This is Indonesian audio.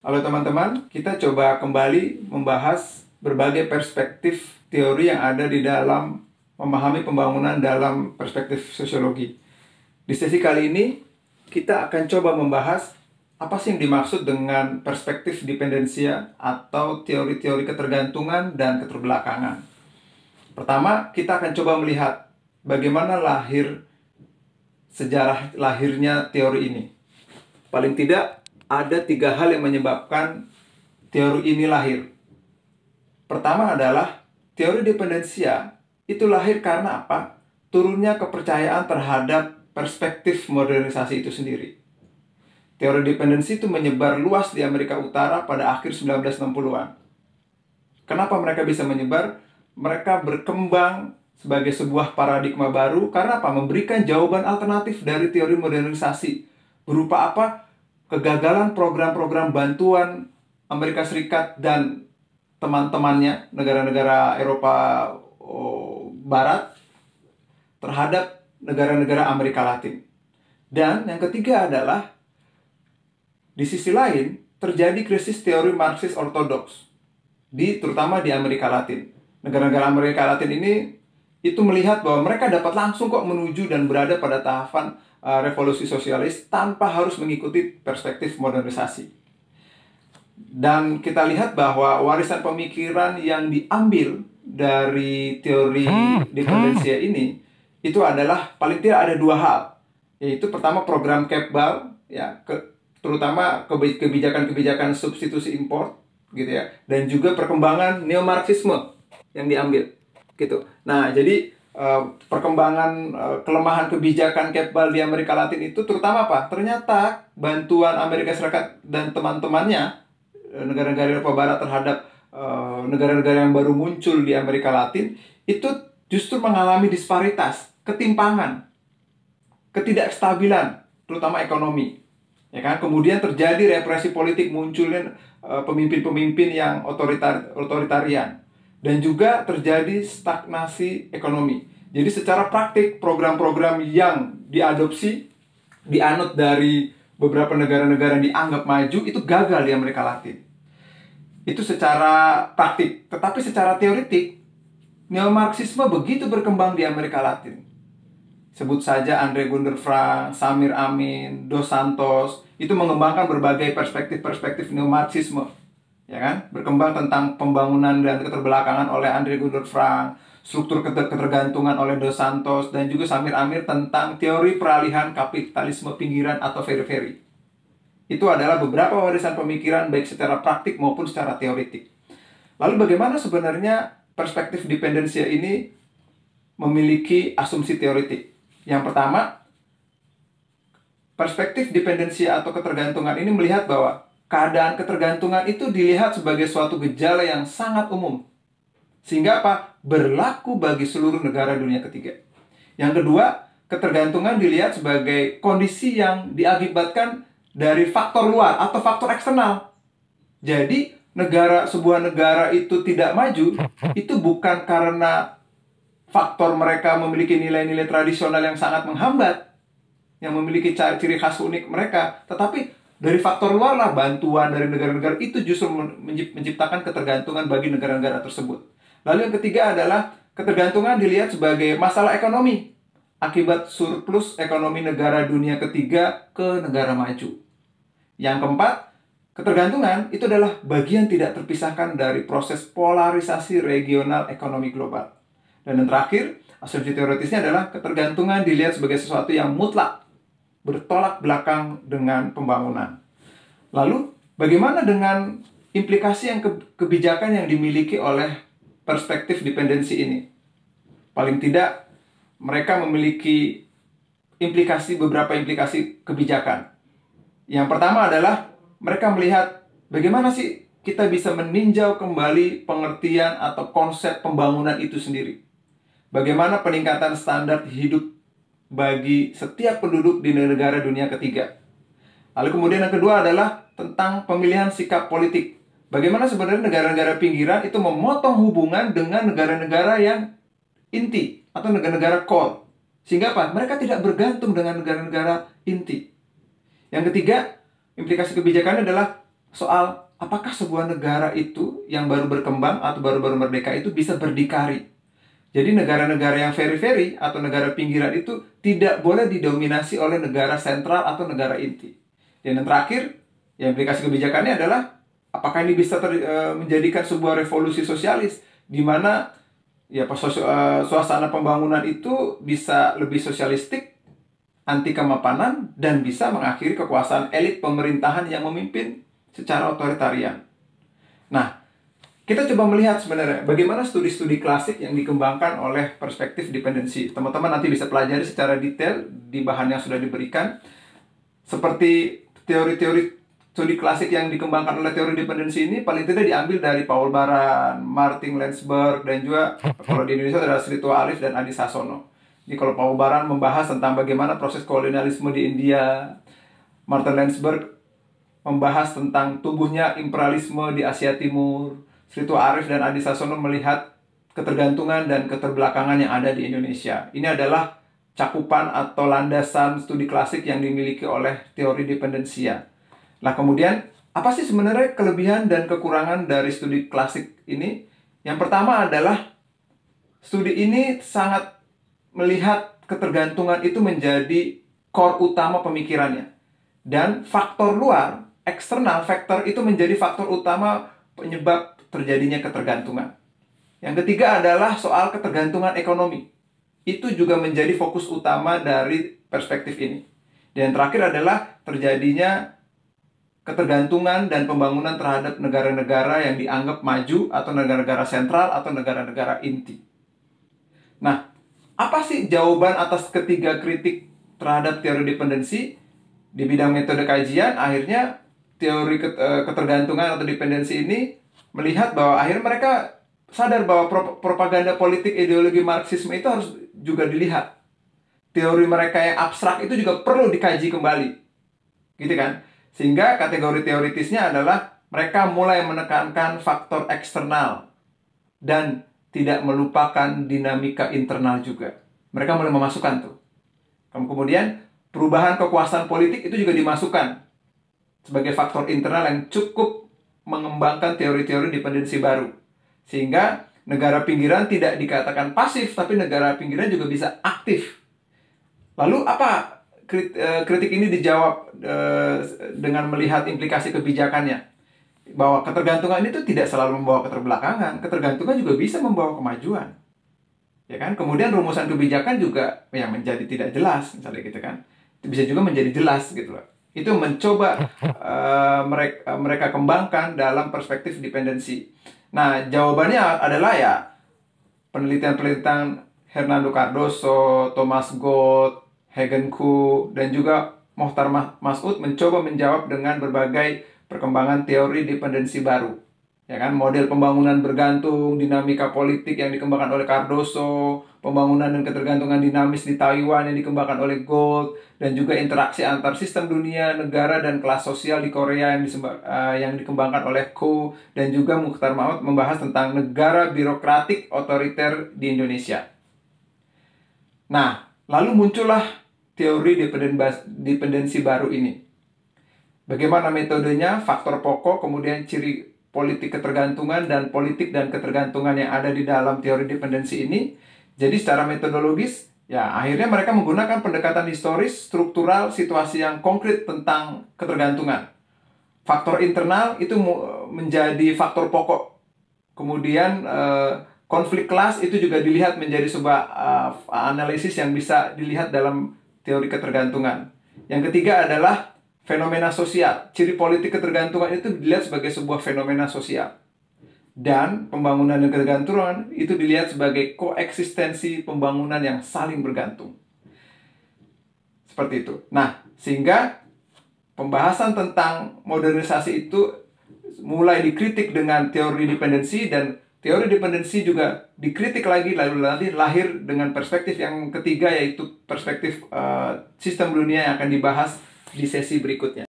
Halo teman-teman, kita coba kembali membahas berbagai perspektif teori yang ada di dalam memahami pembangunan dalam perspektif sosiologi. Di sesi kali ini, kita akan coba membahas apa sih yang dimaksud dengan perspektif dependensia atau teori-teori ketergantungan dan keterbelakangan. Pertama, kita akan coba melihat bagaimana sejarah lahirnya teori ini. Paling tidak, ada 3 hal yang menyebabkan teori ini lahir. Pertama adalah teori dependensia itu lahir karena apa? Turunnya kepercayaan terhadap perspektif modernisasi itu sendiri. Teori dependensi itu menyebar luas di Amerika Utara pada akhir 1960-an. Kenapa mereka bisa menyebar? Mereka berkembang sebagai sebuah paradigma baru karena apa? Memberikan jawaban alternatif dari teori modernisasi. Berupa apa? Kegagalan program-program bantuan Amerika Serikat dan teman-temannya, negara-negara Eropa Barat, terhadap negara-negara Amerika Latin. Dan yang ketiga adalah, di sisi lain, terjadi krisis teori Marxis ortodoks, terutama di Amerika Latin. Negara-negara Amerika Latin ini itu melihat bahwa mereka dapat langsung kok menuju dan berada pada tahapan revolusi sosialis tanpa harus mengikuti perspektif modernisasi. Dan kita lihat bahwa warisan pemikiran yang diambil dari teori dependensia ini itu adalah paling tidak ada 2 hal, yaitu pertama program Capbal, ya, terutama kebijakan-kebijakan substitusi impor, gitu ya, dan juga perkembangan neo-marxisme yang diambil, gitu. Nah, jadi perkembangan kelemahan kebijakan Capbal di Amerika Latin itu terutama apa? Ternyata bantuan Amerika Serikat dan teman-temannya, negara-negara Eropa Barat terhadap negara-negara yang baru muncul di Amerika Latin itu justru mengalami disparitas, ketimpangan, ketidakstabilan, terutama ekonomi. Ya kan? Kemudian terjadi represi politik, munculnya pemimpin-pemimpin yang otoritarian. Dan juga terjadi stagnasi ekonomi. Jadi secara praktik, program-program yang dianut dari beberapa negara-negara yang dianggap maju, itu gagal di Amerika Latin. Itu secara praktik. Tetapi secara teoritik, neo-marxisme begitu berkembang di Amerika Latin. Sebut saja Andre Gunder Frank, Samir Amin, Dos Santos, itu mengembangkan berbagai perspektif-perspektif neo-marxisme. Ya kan? Berkembang tentang pembangunan dan keterbelakangan oleh Andre Gunder Frank, struktur ketergantungan oleh Dos Santos, dan juga Samir Amin tentang teori peralihan kapitalisme pinggiran atau very-very. Itu adalah beberapa warisan pemikiran baik secara praktik maupun secara teoritik. Lalu bagaimana sebenarnya perspektif dependensia ini memiliki asumsi teoritik? Yang pertama, perspektif dependensia atau ketergantungan ini melihat bahwa keadaan ketergantungan itu dilihat sebagai suatu gejala yang sangat umum. Sehingga apa? Berlaku bagi seluruh negara dunia ketiga. Yang kedua, ketergantungan dilihat sebagai kondisi yang diakibatkan dari faktor luar atau faktor eksternal. Jadi, sebuah negara itu tidak maju, itu bukan karena faktor mereka memiliki nilai-nilai tradisional yang sangat menghambat, yang memiliki ciri khas unik mereka, tetapi dari faktor luar lah, bantuan dari negara-negara itu justru menciptakan ketergantungan bagi negara-negara tersebut. Lalu yang ketiga adalah ketergantungan dilihat sebagai masalah ekonomi akibat surplus ekonomi negara dunia ketiga ke negara maju. Yang keempat, ketergantungan itu adalah bagian tidak terpisahkan dari proses polarisasi regional ekonomi global. Dan yang terakhir, asumsi teoritisnya adalah ketergantungan dilihat sebagai sesuatu yang mutlak, bertolak belakang dengan pembangunan. Lalu, bagaimana dengan implikasi kebijakan yang dimiliki oleh perspektif dependensi ini? Paling tidak, mereka memiliki beberapa implikasi kebijakan. Yang pertama adalah, mereka melihat bagaimana sih kita bisa meninjau kembali pengertian atau konsep pembangunan itu sendiri. Bagaimana peningkatan standar hidup bagi setiap penduduk di negara dunia ketiga. Lalu kemudian yang kedua adalah tentang pemilihan sikap politik. Bagaimana sebenarnya negara-negara pinggiran itu memotong hubungan dengan negara-negara yang inti atau negara-negara core. Sehingga apa? Mereka tidak bergantung dengan negara-negara inti. Yang ketiga, implikasi kebijakannya adalah soal apakah sebuah negara itu yang baru berkembang atau baru-baru merdeka itu bisa berdikari. Jadi negara-negara yang very-very atau negara pinggiran itu tidak boleh didominasi oleh negara sentral atau negara inti. Dan yang terakhir, yang implikasi kebijakannya adalah apakah ini bisa menjadikan sebuah revolusi sosialis di mana ya suasana pembangunan itu bisa lebih sosialistik, anti kemapanan, dan bisa mengakhiri kekuasaan elit pemerintahan yang memimpin secara otoritarian. Nah, kita coba melihat sebenarnya bagaimana studi-studi klasik yang dikembangkan oleh perspektif dependensi. Teman-teman nanti bisa pelajari secara detail di bahan yang sudah diberikan. Seperti teori-teori studi klasik yang dikembangkan oleh teori dependensi ini paling tidak diambil dari Paul Baran, Martin Landsberg, dan juga kalau di Indonesia ada Srito Arif dan Adi Sasono. Jadi kalau Paul Baran membahas tentang bagaimana proses kolonialisme di India, Martin Landsberg membahas tentang tumbuhnya imperialisme di Asia Timur, Srito Arif dan Adi Sasono melihat ketergantungan dan keterbelakangan yang ada di Indonesia. Ini adalah cakupan atau landasan studi klasik yang dimiliki oleh teori dependensia. Nah, kemudian apa sih sebenarnya kelebihan dan kekurangan dari studi klasik ini? Yang pertama adalah studi ini sangat melihat ketergantungan itu menjadi core utama pemikirannya. Dan faktor luar, eksternal faktor itu menjadi faktor utama penyebab terjadinya ketergantungan. Yang ketiga adalah soal ketergantungan ekonomi. Itu juga menjadi fokus utama dari perspektif ini. Dan yang terakhir adalah terjadinya ketergantungan dan pembangunan terhadap negara-negara yang dianggap maju atau negara-negara sentral atau negara-negara inti. Nah, apa sih jawaban atas ketiga kritik terhadap teori dependensi? Di bidang metode kajian, akhirnya teori ketergantungan atau dependensi ini melihat bahwa akhirnya mereka sadar bahwa propaganda politik ideologi Marxisme itu harus juga dilihat. Teori mereka yang abstrak itu juga perlu dikaji kembali. Gitu kan? Sehingga kategori teoritisnya adalah mereka mulai menekankan faktor eksternal dan tidak melupakan dinamika internal juga. Mereka mulai memasukkan tuh. Kemudian perubahan kekuasaan politik itu juga dimasukkan sebagai faktor internal yang cukup mengembangkan teori-teori dependensi baru. Sehingga negara pinggiran tidak dikatakan pasif, tapi negara pinggiran juga bisa aktif. Lalu apa kritik ini dijawab dengan melihat implikasi kebijakannya? Bahwa ketergantungan itu tidak selalu membawa keterbelakangan, ketergantungan juga bisa membawa kemajuan. Ya kan? Kemudian rumusan kebijakan juga yang menjadi tidak jelas, misalnya gitu kan. Itu bisa juga menjadi jelas gitu loh. Itu mencoba mereka kembangkan dalam perspektif dependensi. Nah, jawabannya adalah ya penelitian-penelitian Hernando Cardoso, Thomas Gold, Hagen Koo, dan juga Mohtar Mas'ud mencoba menjawab dengan berbagai perkembangan teori dependensi baru. Ya kan, model pembangunan bergantung, dinamika politik yang dikembangkan oleh Cardoso, pembangunan dan ketergantungan dinamis di Taiwan yang dikembangkan oleh Gold, dan juga interaksi antar sistem dunia, negara, dan kelas sosial di Korea yang dikembangkan oleh Koo, dan juga Mohtar Mas'ud membahas tentang negara birokratik otoriter di Indonesia. Nah, lalu muncullah teori dependensi baru ini. Bagaimana metodenya, faktor pokok, kemudian ciri politik ketergantungan dan politik dan ketergantungan yang ada di dalam teori dependensi ini. Jadi secara metodologis, ya akhirnya mereka menggunakan pendekatan historis, struktural, situasi yang konkret tentang ketergantungan. Faktor internal itu menjadi faktor pokok. Kemudian konflik kelas itu juga dilihat menjadi sebuah analisis yang bisa dilihat dalam teori ketergantungan. Yang ketiga adalah fenomena sosial. Ciri politik ketergantungan itu dilihat sebagai sebuah fenomena sosial. Dan pembangunan dan ketergantungan itu dilihat sebagai koeksistensi pembangunan yang saling bergantung. Seperti itu. Nah, sehingga pembahasan tentang modernisasi itu mulai dikritik dengan teori dependensi, dan teori dependensi juga dikritik lagi, lalu nanti lahir dengan perspektif yang ketiga, yaitu perspektif sistem dunia yang akan dibahas di sesi berikutnya.